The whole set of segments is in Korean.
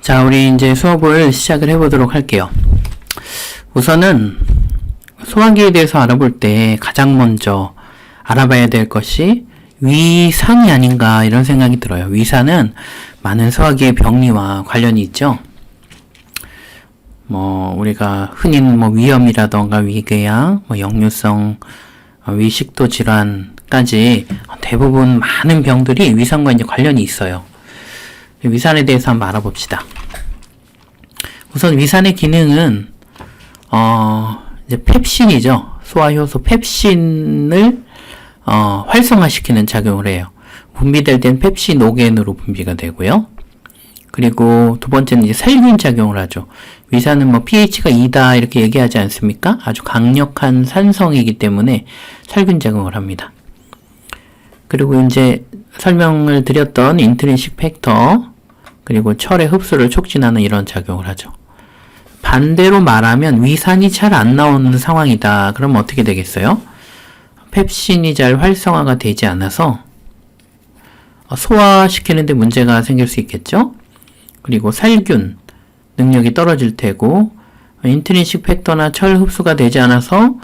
자, 우리 이제 수업을 시작을 해보도록 할게요. 우선은 소화기에 대해서 알아볼 때 가장 먼저 알아봐야 될 것이 위산이 아닌가 이런 생각이 들어요. 위산은 많은 소화기의 병리와 관련이 있죠. 우리가 흔히 위염이라던가 위궤양, 역류성 위식도 질환까지 대부분 많은 병들이 위산과 이제 관련이 있어요. 위산에 대해서 한번 알아봅시다. 우선 위산의 기능은 이제 펩신이죠. 소화효소 펩신을 활성화시키는 작용을 해요. 분비될 땐 펩시노겐으로 분비가 되고요. 그리고 두 번째는 이제 살균 작용을 하죠. 위산은 pH가 2다 이렇게 얘기하지 않습니까? 아주 강력한 산성이기 때문에 살균 작용을 합니다. 그리고 이제 설명을 드렸던 인트린식 팩터, 그리고 철의 흡수를 촉진하는 이런 작용을 하죠. 반대로 말하면 위산이 잘 안 나오는 상황이다. 그럼 어떻게 되겠어요? 펩신이 잘 활성화가 되지 않아서 소화시키는데 문제가 생길 수 있겠죠? 그리고 살균 능력이 떨어질 테고, 인트린식 팩터나 철 흡수가 되지 않아서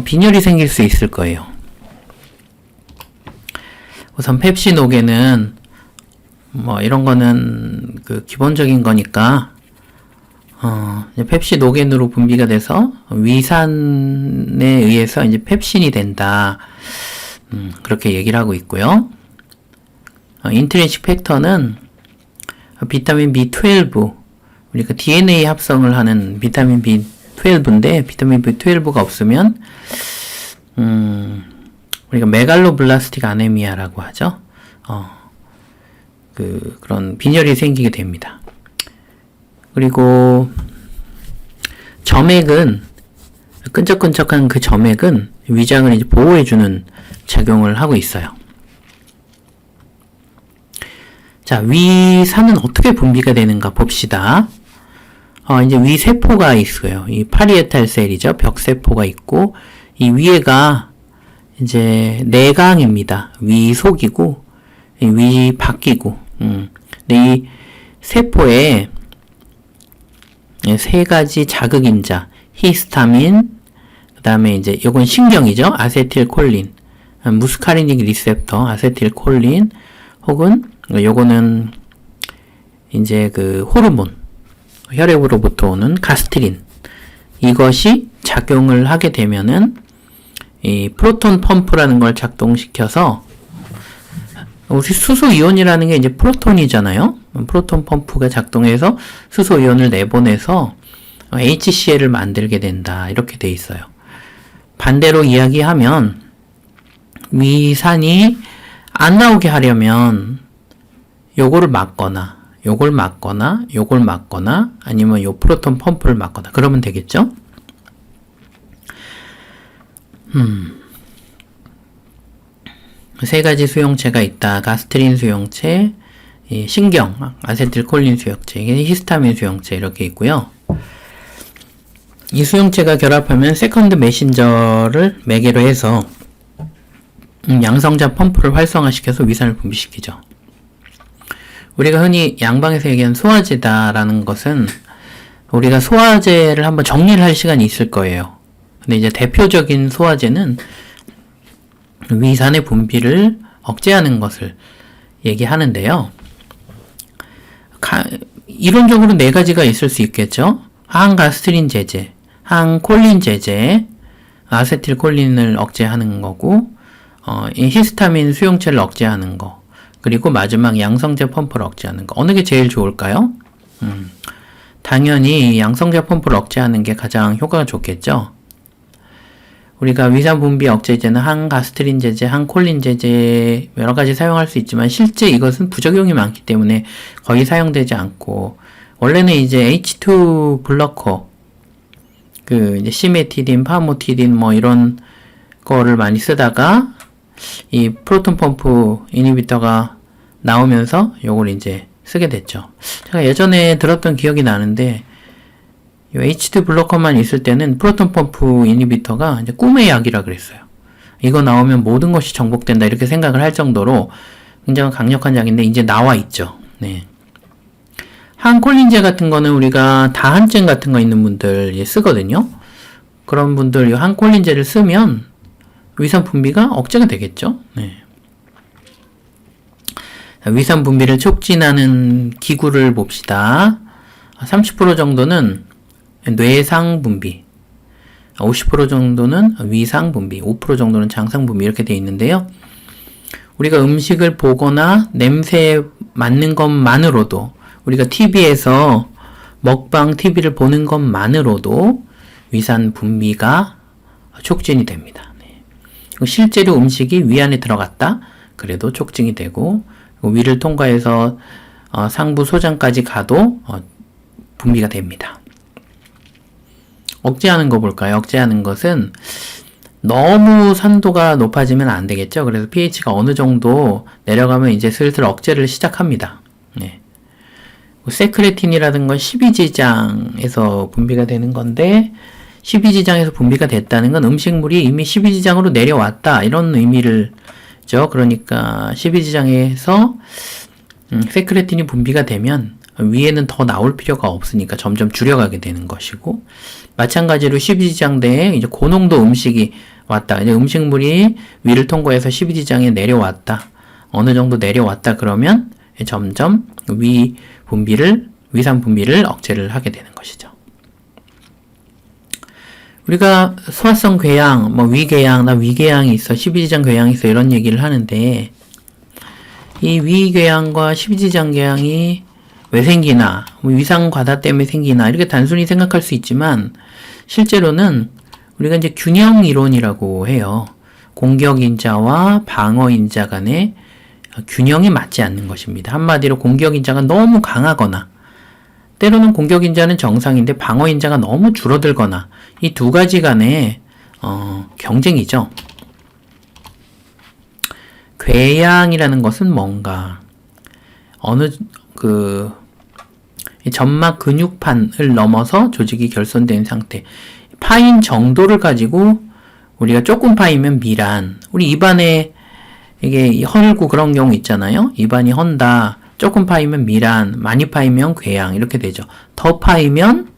빈혈이 생길 수 있을 거예요. 우선 펩시노겐은 이런 거는 기본적인 거니까 펩시노겐으로 분비가 돼서 위산에 의해서 이제 펩신이 된다. 그렇게 얘기를 하고 있고요. 인트린식 팩터는 비타민 B12, 우리가 DNA 합성을 하는 비타민 B12인데, 비타민 B12가 없으면 우리가 메갈로블라스틱 아네미아라고 하죠. 그런 빈혈이 생기게 됩니다. 그리고 점액은, 끈적끈적한 그 점액은 위장을 이제 보호해주는 작용을 하고 있어요. 자, 위산은 어떻게 분비가 되는가 봅시다. 이제 위세포가 있어요. 이 파리에탈셀이죠. 벽세포가 있고, 이 위에가 이제 내강입니다. 위속이고, 위박이고, 근데 이 세포에 세 가지 자극인자, 히스타민, 그 다음에 이제 요건 신경이죠. 아세틸콜린, 무스카리닉 리셉터, 아세틸콜린, 혹은 요거는 이제 호르몬, 혈액으로부터 오는 가스트린, 이것이 작용을 하게 되면은 이 프로톤 펌프라는 걸 작동시켜서, 우리 수소이온이라는 게 이제 프로톤이잖아요. 프로톤 펌프가 작동해서 수소이온을 내보내서 HCl을 만들게 된다. 이렇게 돼 있어요. 반대로 이야기하면 위산이 안 나오게 하려면 요거를 막거나, 요걸 막거나, 요걸 막거나, 아니면 요 프로톤 펌프를 막거나, 그러면 되겠죠? 세 가지 수용체가 있다. 가스트린 수용체, 신경, 아세틸콜린 수용체, 히스타민 수용체 이렇게 있고요. 이 수용체가 결합하면 세컨드 메신저를 매개로 해서 양성자 펌프를 활성화시켜서 위산을 분비시키죠. 우리가 흔히 양방에서 얘기하는 소화제다라는 것은, 우리가 소화제를 한번 정리를 할 시간이 있을 거예요. 근데 이제 대표적인 소화제는 위산의 분비를 억제하는 것을 얘기하는데요. 이론적으로 네 가지가 있을 수 있겠죠. 항가스트린 제제, 항콜린 제제, 아세틸콜린을 억제하는 거고, 이 히스타민 수용체를 억제하는 거, 그리고 마지막 양성제 펌프를 억제하는 거. 어느 게 제일 좋을까요? 당연히 양성제 펌프를 억제하는 게 가장 효과가 좋겠죠. 우리가 위산 분비 억제제는 항가스트린 제제, 항콜린 제제 여러 가지 사용할 수 있지만, 실제 이것은 부작용이 많기 때문에 거의 사용되지 않고, 원래는 이제 H2 블러커, 이제 시메티딘, 파모티딘 이런 거를 많이 쓰다가 이 프로톤 펌프 이니비터가 나오면서 요걸 이제 쓰게 됐죠. 제가 예전에 들었던 기억이 나는데, 이 H2 블로커만 있을 때는 프로톤 펌프 이니비터가 이제 꿈의 약이라 그랬어요. 이거 나오면 모든 것이 정복된다 이렇게 생각을 할 정도로 굉장히 강력한 약인데 이제 나와 있죠. 네. 항콜린제 같은 거는 우리가 다한증 같은 거 있는 분들 쓰거든요. 그런 분들 이 항콜린제를 쓰면 위산 분비가 억제가 되겠죠. 네. 위산 분비를 촉진하는 기구를 봅시다. 30% 정도는 뇌상 분비, 50% 정도는 위상 분비, 5% 정도는 장상 분비 이렇게 되어 있는데요. 우리가 음식을 보거나 냄새에 맡는 것만으로도 우리가 TV에서 먹방 TV를 보는 것만으로도 위산 분비가 촉진이 됩니다. 네. 실제로 음식이 위 안에 들어갔다 그래도 촉진이 되고 위를 통과해서 상부 소장까지 가도 분비가 됩니다. 억제하는 거 볼까요? 억제하는 것은 너무 산도가 높아지면 안 되겠죠. 그래서 pH가 어느 정도 내려가면 이제 슬슬 억제를 시작합니다. 네. 세크레틴이라든가 12지장에서 분비가 되는 건데 12지장에서 분비가 됐다는 건 음식물이 이미 12지장으로 내려왔다 이런 의미를죠. 그러니까 12지장에서 세크레틴이 분비가 되면 위에는 더 나올 필요가 없으니까 점점 줄여가게 되는 것이고, 마찬가지로 12지장대에 이제 고농도 음식이 왔다. 이제 음식물이 위를 통과해서 12지장에 내려왔다. 어느 정도 내려왔다 그러면 점점 위산 분비를 억제를 하게 되는 것이죠. 우리가 소화성 궤양, 위궤양, 나 위궤양이 있어, 12지장 궤양이 있어 이런 얘기를 하는데, 이 위궤양과 12지장 궤양이 왜 생기나, 위상 과다 때문에 생기나 이렇게 단순히 생각할 수 있지만 실제로는 우리가 이제 균형 이론이라고 해요. 공격인자와 방어인자 간의 균형이 맞지 않는 것입니다. 한마디로 공격인자가 너무 강하거나 때로는 공격인자는 정상인데 방어인자가 너무 줄어들거나 이 두 가지 간의 경쟁이죠. 궤양이라는 것은 뭔가 점막 근육판을 넘어서 조직이 결손된 상태. 파인 정도를 가지고 우리가 조금 파이면 미란. 우리 입안에 이게 헐고 그런 경우 있잖아요. 입안이 헌다. 조금 파이면 미란. 많이 파이면 궤양. 이렇게 되죠. 더 파이면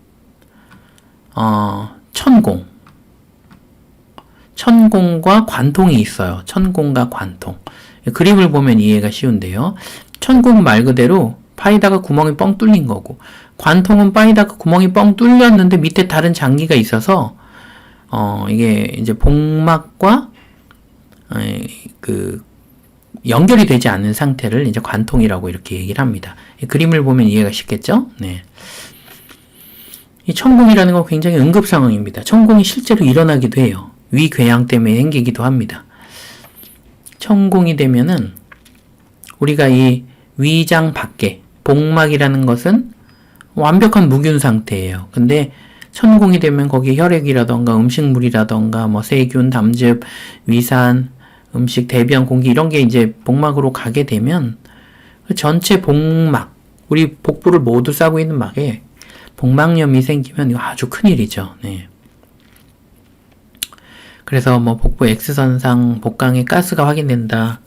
천공. 천공과 관통이 있어요. 천공과 관통. 그림을 보면 이해가 쉬운데요. 천공 말 그대로 파이다가 구멍이 뻥 뚫린 거고, 관통은 파이다가 구멍이 뻥 뚫렸는데 밑에 다른 장기가 있어서 이게 이제 복막과 연결이 되지 않는 상태를 이제 관통이라고 이렇게 얘기를 합니다. 이 그림을 보면 이해가 쉽겠죠? 네. 이 천공이라는 건 굉장히 응급 상황입니다. 천공이 실제로 일어나기도 해요. 위궤양 때문에 생기기도 합니다. 천공이 되면은 우리가 이 위장 밖에 복막이라는 것은 완벽한 무균 상태예요. 근데 천공이 되면 거기에 혈액이라던가 음식물이라던가 세균, 담즙, 위산, 음식, 대변, 공기 이런 게 이제 복막으로 가게 되면 그 전체 복막, 우리 복부를 모두 싸고 있는 막에 복막염이 생기면 이거 아주 큰일이죠. 네. 그래서 복부 X선상 복강에 가스가 확인된다.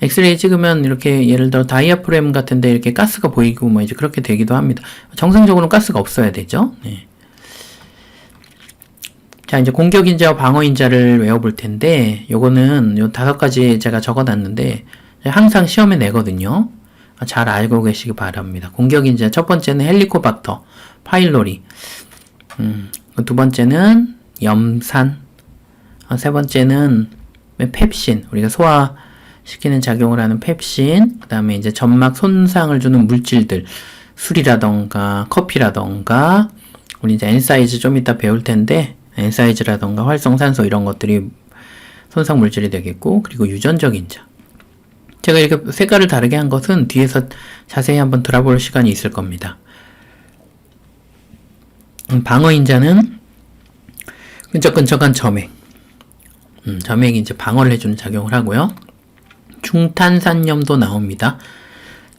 엑스레이 찍으면 이렇게 예를 들어 다이아프램 같은데 이렇게 가스가 보이고 이제 그렇게 되기도 합니다. 정상적으로는 가스가 없어야 되죠. 네. 자, 이제 공격인자와 방어인자를 외워볼 텐데, 요거는 요 5가지 제가 적어놨는데 항상 시험에 내거든요. 잘 알고 계시기 바랍니다. 공격인자 첫 번째는 헬리코박터 파일로리, 두 번째는 염산, 세 번째는 펩신, 우리가 소화시키는 작용을 하는 펩신, 그 다음에 이제 점막 손상을 주는 물질들, 술이라던가 커피라던가, 우리 이제 엔사이즈 좀 이따 배울 텐데, 엔사이즈라던가 활성산소 이런 것들이 손상 물질이 되겠고, 그리고 유전적 인자. 제가 이렇게 색깔을 다르게 한 것은 뒤에서 자세히 한번 들어볼 시간이 있을 겁니다. 방어인자는 끈적끈적한 점액. 점액이 이제 방어를 해주는 작용을 하고요. 중탄산염도 나옵니다.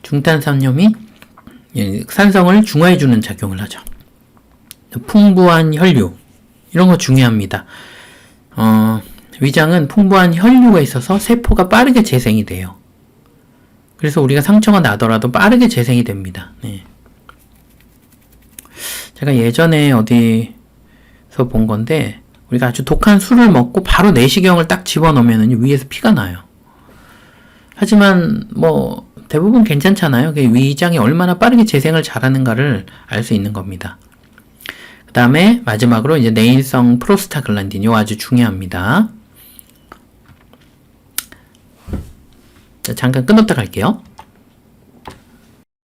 중탄산염이 산성을 중화해주는 작용을 하죠. 풍부한 혈류. 이런 거 중요합니다. 위장은 풍부한 혈류가 있어서 세포가 빠르게 재생이 돼요. 그래서 우리가 상처가 나더라도 빠르게 재생이 됩니다. 네. 제가 예전에 어디서 본 건데, 우리가 아주 독한 술을 먹고 바로 내시경을 딱 집어넣으면 위에서 피가 나요. 하지만 뭐 대부분 괜찮잖아요. 위장이 얼마나 빠르게 재생을 잘하는가를 알 수 있는 겁니다. 그 다음에 마지막으로 이제 내인성 프로스타글란딘, 이거 아주 중요합니다. 자, 잠깐 끊었다 갈게요.